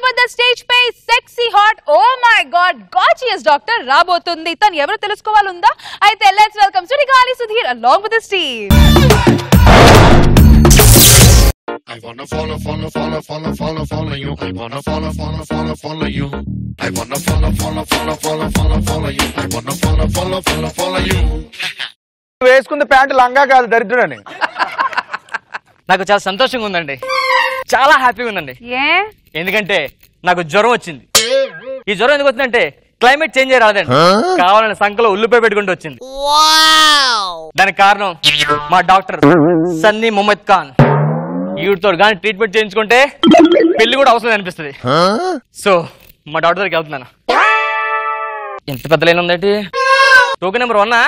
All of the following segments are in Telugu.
with the stage pay sexy hot oh my god gorgeous doctor రాబోతుంది తను ఎవరు తెలుసుకోవాలందా అయితే let's welcome Sudigali Sudheer along with his team. I wanna follow you. I wanna follow you. I wanna follow you. I wanna follow you. వేసుకుంది ప్యాంట్ లంగా కాదు దరిద్రుడని. నాకు చాలా సంతోషంగా ఉందండి, చాలా హ్యాపీగా ఉందండి. ఎందుకంటే నాకు జ్వరం వచ్చింది. ఈ జ్వరం ఎందుకు వచ్చిందంటే క్లైమేట్ చేంజ్ అయ్యి రాదండి, కావాలని సంకలో ఉల్లిపాయ పెట్టుకుంటూ వచ్చింది. దానికి కారణం మా డాక్టర్ సన్నీ మొహమ్మద్ ఖాన్. ఈవిడతో కానీ ట్రీట్మెంట్ చేయించుకుంటే పెళ్లి కూడా అవసరం అనిపిస్తుంది. సో మా డాక్టర్ దగ్గరికి వెళ్తున్నాను. ఎంత పెద్ద లైన్ ఉందండి. టోకెన్ నెంబర్ 1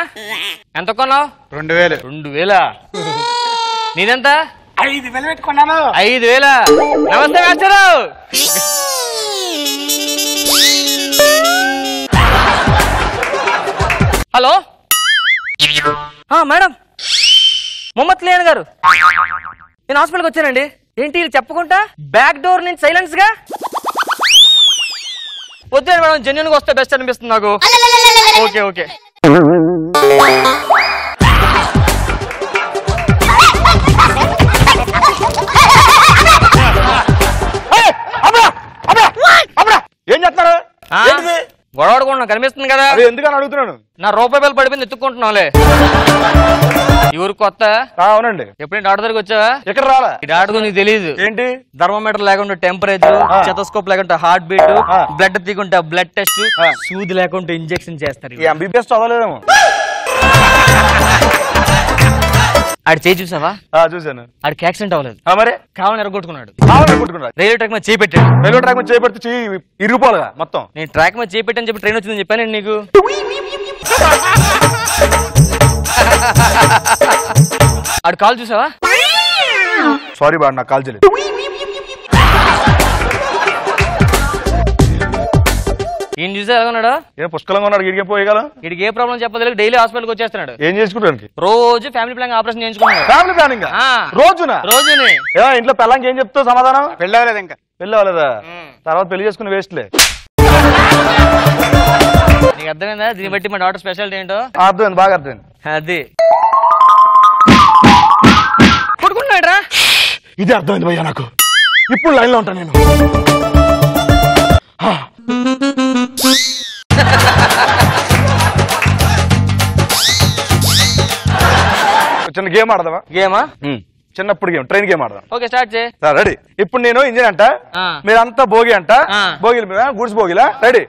ఎంత కొన్నావు? 2000. 2000. నీదెంత? 5000 పెట్టుకున్నాను. 5000. నమస్తే మాస్టరు. హలో మేడం, మొహమ్మద్ క్లియాన్ గారు, నేను హాస్పిటల్కి వచ్చానండి. ఏంటి చెప్పకుండా బ్యాక్ డోర్ నుంచి సైలెన్స్ గా? వద్దు మేడం, జెన్యున్ గా వస్తే బెస్ట్ అనిపిస్తుంది నాకు. Okay okay. ఏం చేస్తున్నారు? గొడవడుకున్నా కనిపిస్తుంది కదా, ఎందుకని అడుగుతున్నాను. నా రూపాయి బిల్ పడిపోయింది, ఎత్తుక్కుంటున్నావులే. ఈ ఊరు కొత్త? అవునండి. ఎప్పుడైనా డాక్టర్ దగ్గరికి వచ్చావా? ఇక్కడ రాలా. ఈ డాక్టర్ నీకు తెలియదు ఏంటి? థర్మోమీటర్ లేకుండా టెంపరేచర్, స్టెతోస్కోప్ లేకుండా హార్ట్ బీట్, బ్లడ్ తీకుంటే బ్లడ్ టెస్ట్, సూది లేకుండా ఇంజెక్షన్ చేస్తారు. ఎంబీబీఎస్ చదవలేదేమో. ఆడు చేయి చూసావా? చూసాను. ఆడికి యాక్సిడెంట్ అవ్వలేదు, మరి కావాలని ఎరగొట్టుకున్నాడు. కొట్టుకున్నాడు. రైల్వే ట్రాక్ మీద చేపెట్టాడు. రైల్వే ట్రాక్ మీద చేపెడితే ఇరిగిపోవాలిగా మొత్తం. నేను ట్రాక్ మీద చేపెట్టని చెప్పి ట్రైన్ వచ్చిందని చెప్పాను నీకు. ఆడు కాల్ చూసావా? సారీ బాగా నాకు కాల్ చేయలేదు. ఈయన చూసా ఎలాగున్నాడు? ఏం పుష్కలంగా ఉన్నాడు. గిడికి పోయగలం. వీడికి ఏ ప్రాబ్లం చెప్పలేదు, డైలీ హాస్పిటల్కి వచ్చేస్తున్నాడు. ఏం చేసుకుంటానికి? రోజు ఫ్యామిలీ ప్లానింగ్ ఆపరేషన్ చేయించుకున్నాడు. ఫ్యామిలీ ప్లానింగ్ రోజున? రోజుని. ఇంట్లో పిల్లలకి ఏం చెప్తావు సమాధానం? పెళ్ళి అవ్వలేదు ఇంకా. పెళ్ళి అవ్వలేదా? తర్వాత పెళ్లి చేసుకుని వేస్ట్లే. నీకు అర్థమైందా? దీన్ని బట్టి మా డాక్టర్ స్పెషాలిటీ ఏంటో అర్థమైంది, బాగా అర్థమైంది. అది పడుకున్నాడు రా. ఇది అర్థమైంది భయ్యా నాకు. ఇప్పుడు లైన్ లో ఉంటాను నేను. చిన్న గేమ్ ఆడదామా? గేమా? చిన్నప్పుడు గేమ్, ట్రైన్ గేమ్ ఆడదాం. ఓకే స్టార్ట్ చేయి. రెడీ. ఇప్పుడు నేను ఇంజిన్ అంట, మీరంతా భోగి అంట. భోగిలు మీద గుడ్స్ భోగిలా. రెడీ.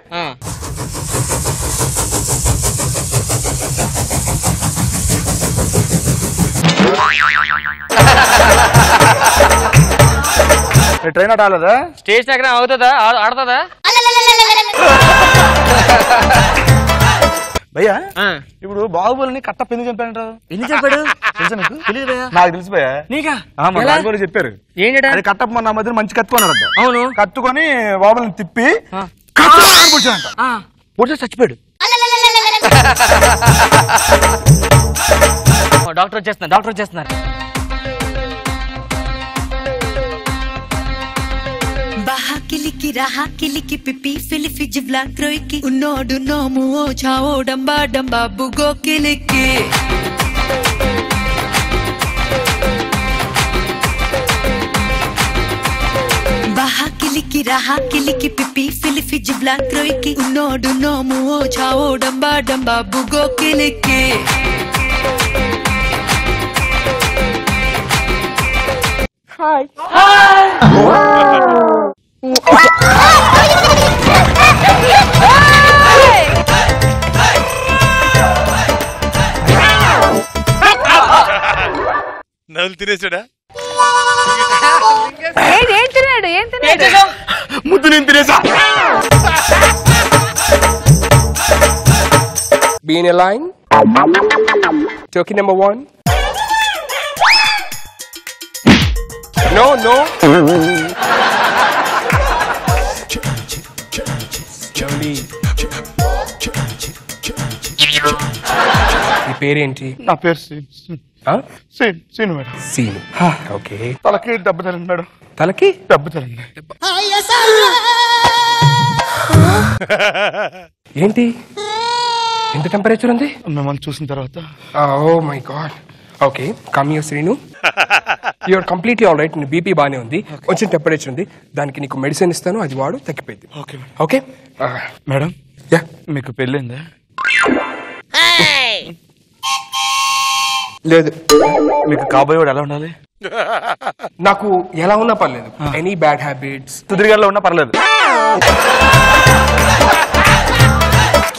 ట్రైన్ ఆట ఆడలేదా? స్టేషన్ ఎక్కడ అవుతుందా? ఆడుతుందా? భయ్యా ఇప్పుడు బాహుబలిని కట్టప్ప ఎందుకు చంపాడంటారు? ఎందుకు చెప్పాడు? తెలుసా నీకు? తెలియదు. నాకు తెలిసిపోయా. నీకా? బాహుబలి చెప్పారు. ఏంటంటే అది కట్టప్ప మన మధ్య మంచి కత్తుకున్నారంట. అవును. కత్తుకొని బాహుబలిని తిప్పి పొడిచాడంట. పొడిచి చచ్చిపోయాడు. డాక్టర్ వచ్చేస్తున్నారు, డాక్టర్ వచ్చేస్తున్నారు. కిలికి రహా కిలికి పిపి ఫిలిఫి జివ్లా క్రోయికి ఉన్నోడు నోము ఓ చావో డంబా డంబా బుగో కిలికి బహా కిలికి రహా కిలికి పిపి ఫిలిఫి జివ్లా క్రోయికి ఉన్నోడు నోము ఓ చావో డంబా డంబా బుగో కిలికి హాయ్ నవ్వులు తినేసాడా? ఏం తిన్నాడు? ఏం తిన్నాడు? ముద్దు నేను తినేసా. Be in a line. Turkey number 1. No. Jolly. ఈ పేరేంటి? నా పేరు సీను మేడం. సీను. ఓకే. తలకి దెబ్బ తగిలింది మేడం. తలకి దెబ్బ తగిలింది. ఏంటి ఎంత టెంపరేచర్ ఉంది? మిమ్మల్ని చూసిన తర్వాత oh my god. Okay come you Srinu, you are completely all right. నీ బీపీ బాగానే ఉంది, కొంచెం టెంపరేచర్ ఉంది, దానికి నీకు మెడిసిన్ ఇస్తాను, అది వాడు తగ్గిపోయింది. Okay okay madam. యా, మీకు పెళ్ళిందా? లేదు. మీకు కాబోయేవాడు ఎలా ఉండాలి? నాకు ఎలా ఉన్నా పర్లేదు, ఎనీ బ్యాడ్ హ్యాబిట్స్. సుధీర్ ఉన్నా పర్లేదు.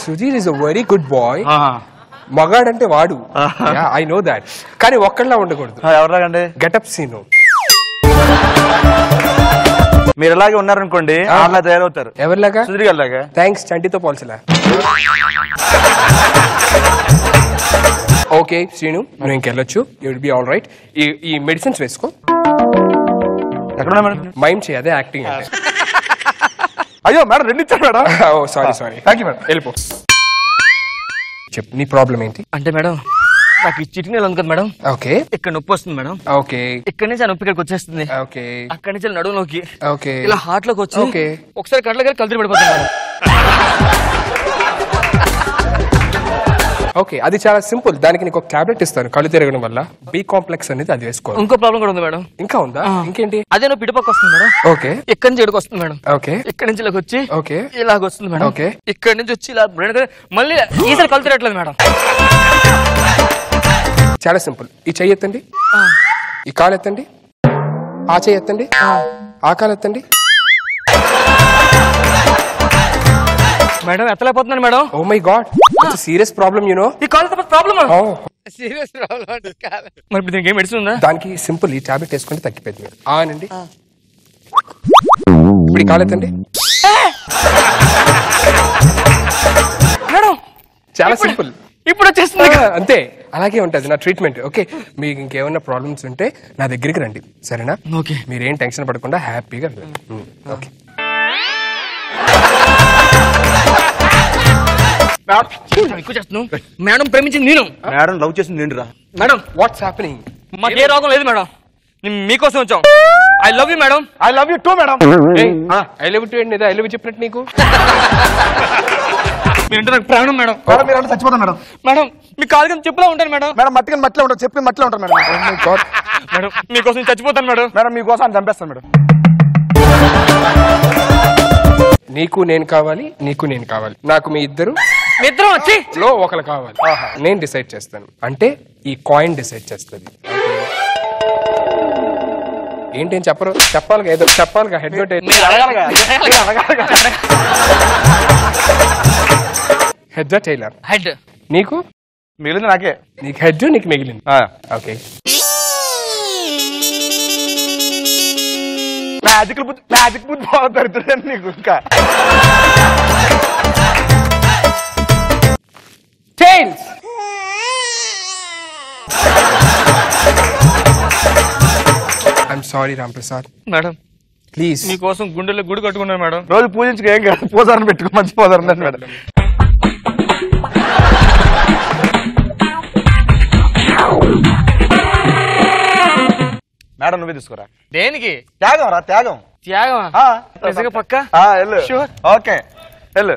Sudheer is a very good boy. మగాడంటే వాడు, ఐ నో దాట్. కానీ ఒక్కళ్ళ ఉండకూడదు. ఎవరిలాగండి? గెటప్ సీను. మీరు ఎలాగే ఉన్నారనుకోండి, అలా తయారవుతారు. ఎవరిలాగా? సుధీర్ గారిలాగా. థ్యాంక్స్, చంటితో పోల్చలా. ఓకే శ్రీను, నువ్వు ఇంకెళ్ళొచ్చు. You will be all right. ఈ మెడిసిన్స్ వేసుకో. ఎక్కడ మేడం? మైమ్ చేయదే యాక్టింగ్ అంటే. అయ్యో మేడం, రెండు ఇచ్చారు madam. Oh sorry sorry. Thank you madam. వెళ్ళిపో. చెప్పు, నీ ప్రాబ్లం ఏంటి? అంటే మేడం, నాకు ఈ చిటికి ఉంది కదా మేడం. ఓకే. ఇక్కడ నొప్పి వస్తుంది మేడం. ఓకే. ఇక్కడ నుంచి ఆ నొప్పి ఇక్కడికి వచ్చేస్తుంది. ఓకే. అక్కడి నుంచి నడుములోకి, ఓకే. ఇలా హార్ట్ లోకి వచ్చి, ఓకే. ఒకసారి కళ్ళకి కలిసి పడిపోతుంది మేడం. ఓకే, అది చాలా సింపుల్. దానికి నీకు ఒక టాబ్లెట్ ఇస్తాను కళ్ళు తిరగడం వల్ల. బి కాంప్లెక్స్ అనేది అది వేసుకో. ఇంకో ప్రాబ్లం కూడా ఉంది మేడం. ఇంకా ఉందా? ఇంకేంటి? అదే నొప్పి ఇటుపక్క వస్తుంది మేడం. ఓకే. ఇక్కడి నుంచి ఇక్కడికి వస్తుంది మేడం. ఓకే. ఇక్కడి నుంచి ఇలాగ వచ్చి, ఓకే, ఇలాగ వస్తుంది మేడం. ఓకే. ఇక్కడి నుంచి వచ్చి ఇలా మళ్ళీ ఈసారి కళ్ళు తిరగట్లేదు మేడం. చాలా సింపుల్. ఈ చెయ్యి ఎత్తండి, ఈ కాలు ఎత్తండి, ఆ చెయ్యి ఎత్తండి, ఆ కాలు ఎత్తండి. మేడం ఎత్తలేకపోతున్నాను madam. Oh my god, it's serious problem you know. ఈ కాలు ప్రాబ్లమ్ ఓ సీరియస్ ప్రాబ్లం. మరి ఇప్పుడు దీనికి ఏం మెడిసిన్ ఉందా? దానికి సింపుల్, ఈ టాబ్లెట్ వేసుకుంటే తగ్గిపోయింది. ఆనండి. ఇప్పుడు ఈ కాలు ఎత్తండి. మేడం చాలా సింపుల్. ఇప్పుడు వచ్చేస్తుంది. అంతే, అలాగే ఉంటది నా ట్రీట్మెంట్. ఓకే, మీకు ఇంకేమైనా ప్రాబ్లమ్స్ ఉంటే నా దగ్గరికి రండి, సరేనా? ఓకే. మీరేం టెన్షన్ పడకుండా హ్యాపీగా రండి. ఓకే. ఎక్కువ చేస్తున్నావు మేడం. ప్రేమించింది నేను. మేడం లవ్ చేసింది ఏంటిరా? Madam what's happening? మాకు ఏ రోగం లేదు మేడం. మీకోసం వచ్చాం. I love you madam. I love you two madam. I love to ఏంటి? ఐ లవ్ చెప్పినట్టు నీకు. మీరంటే నాకు ప్రాణం మేడం. మేడం మీరు అంటే చచ్చిపోతాం మేడం. మేడం మీ కాలు కింద చెప్పులా ఉంటాను మేడం. మేడం మట్టిలో ఉంటారు, చెప్పి మట్టిలో ఉంటారు మేడం. మేడం మీకోసం చచ్చిపోతాను మేడం. మేడం మీకోసం అని చంపేస్తాను మేడం. నీకు నేను కావాలి, నీకు నేను కావాలి. నాకు మీ ఇద్దరు వచ్చి లో ఒకరు కావాలి. నేను డిసైడ్ చేస్తాను, అంటే ఈ కాయిన్ డిసైడ్ చేస్తుంది. ఏంటి అని చెప్పరు? చెప్పాలిగా, ఏదో చెప్పాలిగా. Head head tailor. హెడ్. నీకు మిగిలింది నాకే. నీకు హెడ్, నీకు మిగిలింది. ఓకే. మ్యాజిక్ బుద్ధి బాగుతారు నీకు. ఇంకా tiles. I'm sorry Ram Prasad. Madam please. మీకోసం గుండెల్లో గుడి కట్టుకున్నాను మేడం. రోజు పూజించుకు ఏం కాదు, పూజారని పెట్టుకో, మంచి పూజారు మేడం. మేడం నువ్వే తీసుకోరా. దేనికి? త్యాగం రా, త్యాగం. త్యాగమా? నిజంగా పక్క? వెళ్ళు. Sure. ఓకే వెళ్ళు.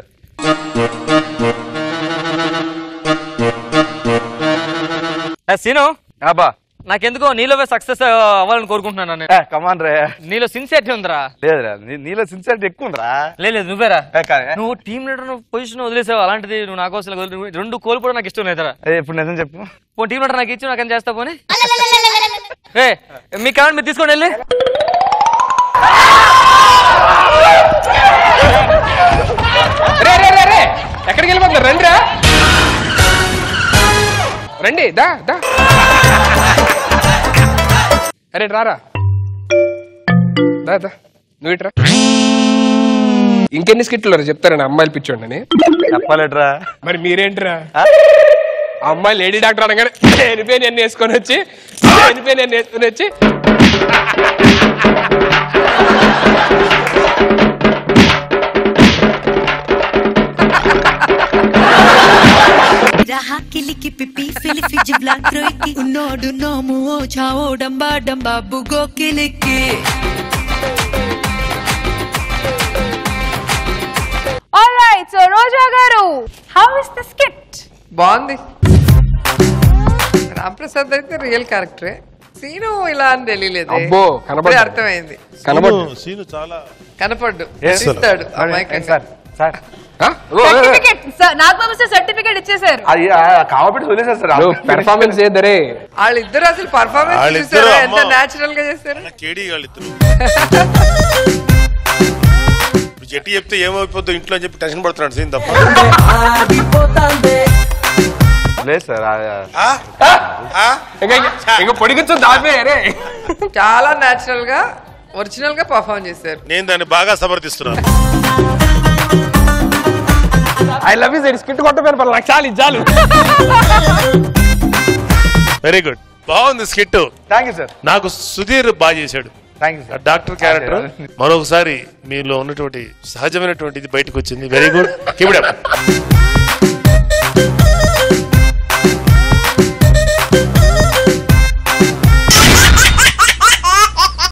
సీను అబ్బా నాకెందుకో నీలో సక్సెస్ అవ్వాలని కోరుకుంటున్నాను నేను. కమాన్ రే. నీలో సిన్సియారిటీ ఉందిరా. లేదురా, నీలో సిన్సియారిటీ ఎక్కువ ఉందిరా. లేదు నువ్వేరా. నువ్వు టీమ్ లీడర్ పొజిషన్ వదిలేసావు, అలాంటిది నువ్వు నా కోసం రెండు కోల్పోవడం నాకు ఇష్టం లేదురా. ఇప్పుడు నిజం చెప్పు. పో టీమ్ లీడర్ నాకు ఇచ్చి నాకేం చేస్తా పోనీ. మీ కావాలి మీరు తీసుకోండి వెళ్ళి. ఎక్కడికి వెళ్ళిపోతున్నారు? రండి రా, రండి. దా దా. అరే రారా, దా దా. నువ్వు ఇట్రా. ఇంకెన్ని స్కిట్లు చెప్తారని అమ్మాయిలు పిచ్చోండి అని చెప్పాలట్రా. మరి మీరేంటిరా? అమ్మాయి లేడీ డాక్టర్ అనగానే ఎనిపోయి అన్ని వేసుకొని వచ్చి Raha kiliki pipi filifi jibla kroiki unodu no muo chao damba damba bugo kiliki alright so Roja గారు హౌ ఇస్ ద స్కిట్? బాగుంది. రాంప్రసాద్ అయితే రియల్ క్యారెక్టరే. సీను ఇలా అని తెలియలేదు. అబ్బో, కనపడ్డా. అర్థమైంది. సీను చాలా కనపడ్డు ఇస్తాడు అమ్మాయి sir sir certificate Nagababu sir certificate ఇచ్చేసారు. అది కాబట్టి వదిలేసారు సార్. పెర్ఫార్మెన్స్ చేద్దరే. వాళ్ళిద్దరు అసలు పర్ఫార్మెన్స్ వాళ్ళిద్దరూ చూసారా ఎంత అమ్మో. నేచురల్ గా చేశారు. కేడీ వాళ్ళిద్దరు జట్టి చెప్తే ఏమైపోద్దు ఇంట్లో అని చెప్పి టెన్షన్ పడుతున్నాడు సీన్ తప్ప. లేదు సార్ ఇంకా పొడిగించు దాపే. చాలా నేచురల్ గా ఒరిజినల్ గా పర్ఫార్మ్ చేశారు. నేను దాన్ని బాగా సమర్థిస్తున్నాను. I love you sir. Skit కొట్టపోయిన పర్లేదు, నాకు చాలు ఇది చాలు. వెరీ గుడ్, బాగుంది స్కిట్. Thank you sir. నాకు సుధీర్ బాగా చేశాడు thank you sir. Doctor character. మరొకసారి మీలో ఉన్నటువంటి సహజమైనటువంటి ఇది బయటకు వచ్చింది. Very good, keep it up.